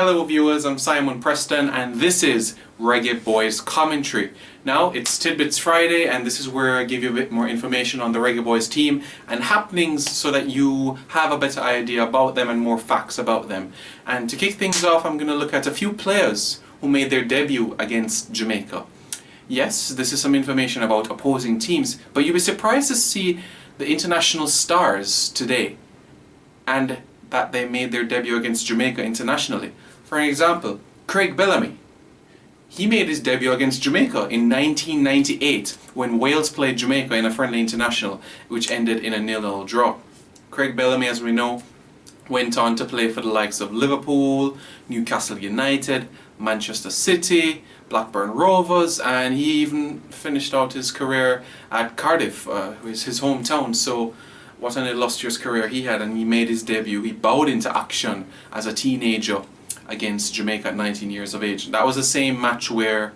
Hello viewers, I'm Simon Preston and this is Reggae Boys Commentary. Now it's Tidbits Friday and this is where I give you a bit more information on the Reggae Boys team and happenings so that you have a better idea about them and more facts about them. And to kick things off, I'm going to look at a few players who made their debut against Jamaica. Yes, this is some information about opposing teams, but you'll be surprised to see the international stars today and that they made their debut against Jamaica internationally. For an example, Craig Bellamy. He made his debut against Jamaica in 1998 when Wales played Jamaica in a friendly international which ended in a 0-0 draw. Craig Bellamy, as we know, went on to play for the likes of Liverpool, Newcastle United, Manchester City, Blackburn Rovers, and he even finished out his career at Cardiff, his hometown. So what an illustrious career he had, and he made his debut. He bowed into action as a teenager against Jamaica at 19 years of age. That was the same match where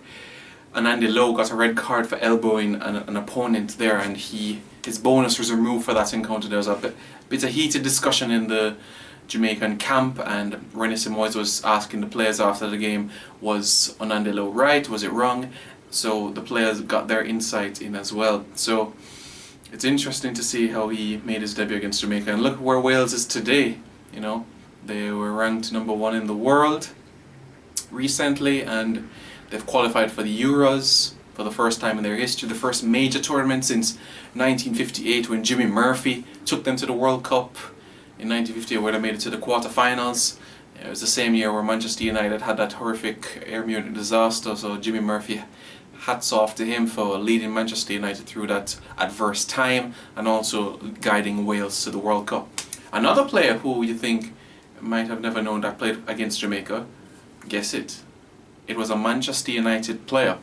Andy Lowe got a red card for elbowing an opponent there, and his bonus was removed for that encounter. There was a bit of heated discussion in the Jamaican camp, and René Simoes was asking the players after the game, was Andy Lowe right, was it wrong? So the players got their insight in as well. So it's interesting to see how he made his debut against Jamaica, and look where Wales is today. You know, they were ranked #1 in the world recently, and they've qualified for the Euros for the first time in their history, the first major tournament since 1958 when Jimmy Murphy took them to the World Cup in 1958, where they made it to the quarterfinals. It was the same year where Manchester United had that horrific Air Munich disaster, so Jimmy Murphy, hats off to him for leading Manchester United through that adverse time and also guiding Wales to the World Cup. Another player who you think might have never known that played against Jamaica, guess it. It was a Manchester United player.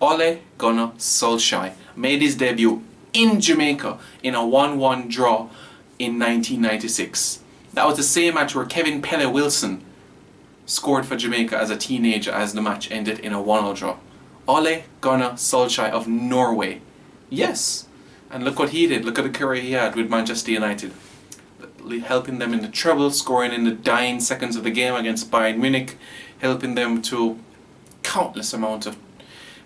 Ole Gunnar Solskjaer made his debut in Jamaica in a 1-1 draw in 1996. That was the same match where Kevin Pele Wilson scored for Jamaica as a teenager as the match ended in a 1-0 draw. Ole Gunnar Solskjaer of Norway. Yes, and look what he did. Look at the career he had with Manchester United, helping them in the treble, scoring in the dying seconds of the game against Bayern Munich, helping them to countless amount of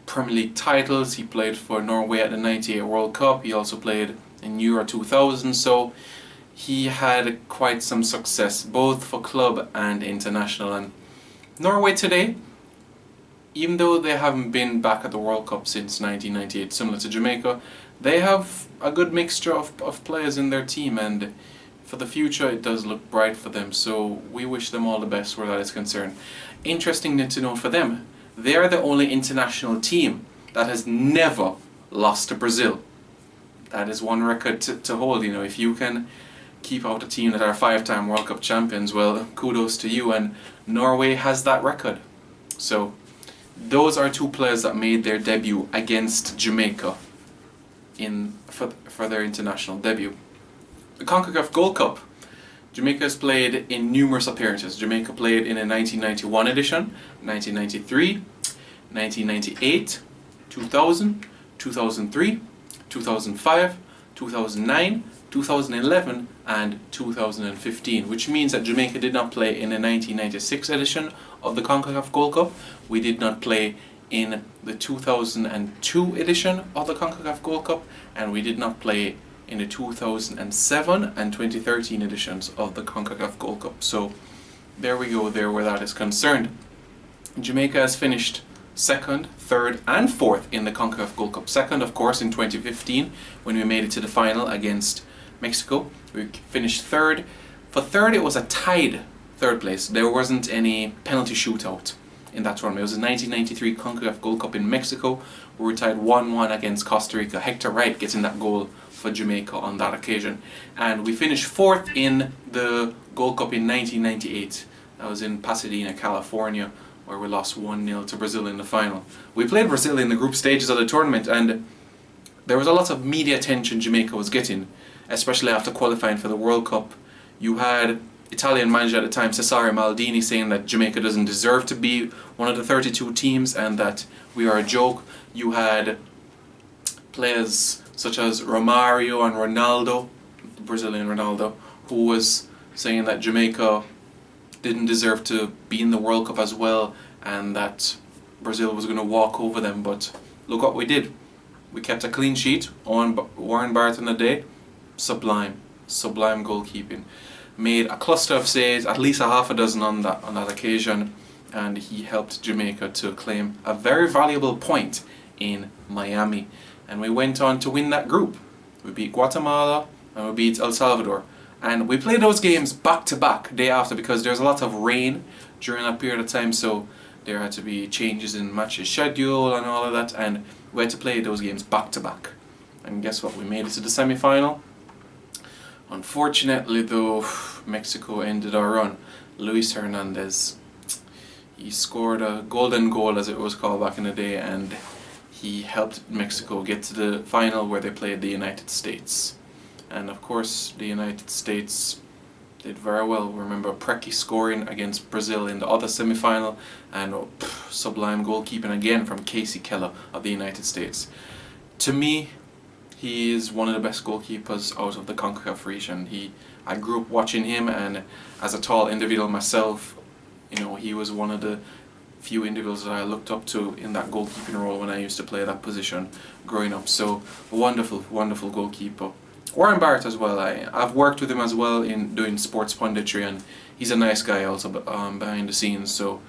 Premier League titles. He played for Norway at the '98 World Cup. He also played in Euro 2000, so he had quite some success both for club and international. And Norway today, even though they haven't been back at the World Cup since 1998, similar to Jamaica, they have a good mixture of players in their team, and for the future it does look bright for them, so we wish them all the best where that is concerned. Interesting to note for them, they are the only international team that has never lost to Brazil. That is one record to hold. You know, if you can keep out a team that are 5-time World Cup champions, well, kudos to you, and Norway has that record. So those are two players that made their debut against Jamaica for their international debut. The CONCACAF Gold Cup. Jamaica has played in numerous appearances. Jamaica played in a 1991 edition, 1993, 1998, 2000, 2003, 2005, 2009, 2011 and 2015, which means that Jamaica did not play in the 1996 edition of the CONCACAF Gold Cup. We did not play in the 2002 edition of the CONCACAF Gold Cup, and we did not play in the 2007 and 2013 editions of the CONCACAF Gold Cup. So there we go there where that is concerned. Jamaica has finished 2nd, 3rd and 4th in the CONCACAF Gold Cup. 2nd, of course, in 2015 when we made it to the final against Mexico. We finished 3rd. For 3rd, it was a tied 3rd place. There wasn't any penalty shootout in that tournament. It was the 1993 CONCACAF Gold Cup in Mexico where we tied 1-1 against Costa Rica. Hector Wright getting that goal for Jamaica on that occasion. And we finished 4th in the Gold Cup in 1998. That was in Pasadena, California, where we lost 1-0 to Brazil in the final. We played Brazil in the group stages of the tournament, and there was a lot of media attention Jamaica was getting, especially after qualifying for the World Cup. You had Italian manager at the time, Cesare Maldini, saying that Jamaica doesn't deserve to be one of the 32 teams and that we are a joke. You had players such as Romario and Ronaldo, Brazilian Ronaldo, who was saying that Jamaica didn't deserve to be in the World Cup as well, and that Brazil was going to walk over them. But look what we did. We kept a clean sheet. Warren Barton the day, sublime goalkeeping. Made a cluster of saves, at least a half a dozen on that occasion, and he helped Jamaica to claim a very valuable point in Miami. And we went on to win that group. We beat Guatemala and we beat El Salvador. And we played those games back to back, day after, because there's a lot of rain during that period of time, so there had to be changes in matches schedule and all of that, and we had to play those games back to back. And guess what? We made it to the semi-final. Unfortunately though, Mexico ended our run. Luis Hernandez, he scored a golden goal, as it was called back in the day, and he helped Mexico get to the final where they played the United States. And of course the United States did very well. Remember Preki scoring against Brazil in the other semi-final, and sublime goalkeeping again from Casey Keller of the United States. To me, he is one of the best goalkeepers out of the CONCACAF region. I grew up watching him, and as a tall individual myself, you know, he was one of the few individuals that I looked up to in that goalkeeping role when I used to play that position growing up. So wonderful goalkeeper. Warren Barrett as well. I've worked with him as well in doing sports punditry, and he's a nice guy also behind the scenes. So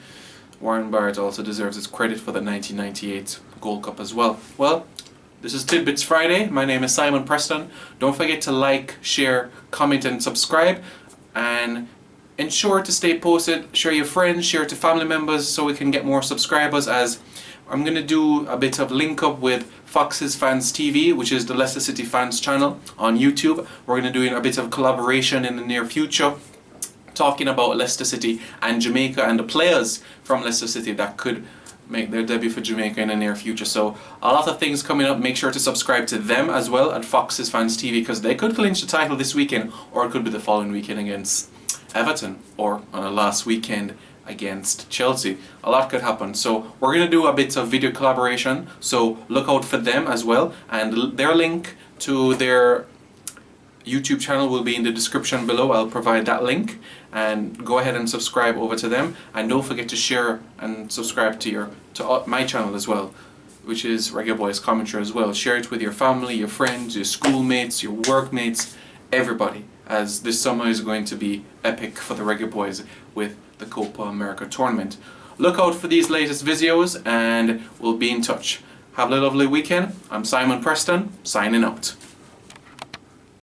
Warren Barrett also deserves his credit for the 1998 Gold Cup as well. Well, this is Tidbits Friday. My name is Simon Preston. Don't forget to like, share, comment and subscribe, and ensure to stay posted. Share your friends, share to family members so we can get more subscribers, as I'm going to do a bit of link up with Fox's Fans TV, which is the Leicester City fans channel on YouTube. We're going to do a bit of collaboration in the near future, talking about Leicester City and Jamaica and the players from Leicester City that could make their debut for Jamaica in the near future. So a lot of things coming up. Make sure to subscribe to them as well at Fox's Fans TV, because they could clinch the title this weekend, or it could be the following weekend against Everton, or on a last weekend against Chelsea. A lot could happen. So we're going to do a bit of video collaboration, so look out for them as well, and their link to their YouTube channel will be in the description below. I'll provide that link, and go ahead and subscribe over to them, and don't forget to share and subscribe to my channel as well, which is Reggae Boys Commentary as well. Share it with your family, your friends, your schoolmates, your workmates, everybody, as this summer is going to be epic for the Reggae Boys with the Copa America tournament. Look out for these latest videos, and we'll be in touch. Have a lovely weekend. I'm Simon Preston, signing out.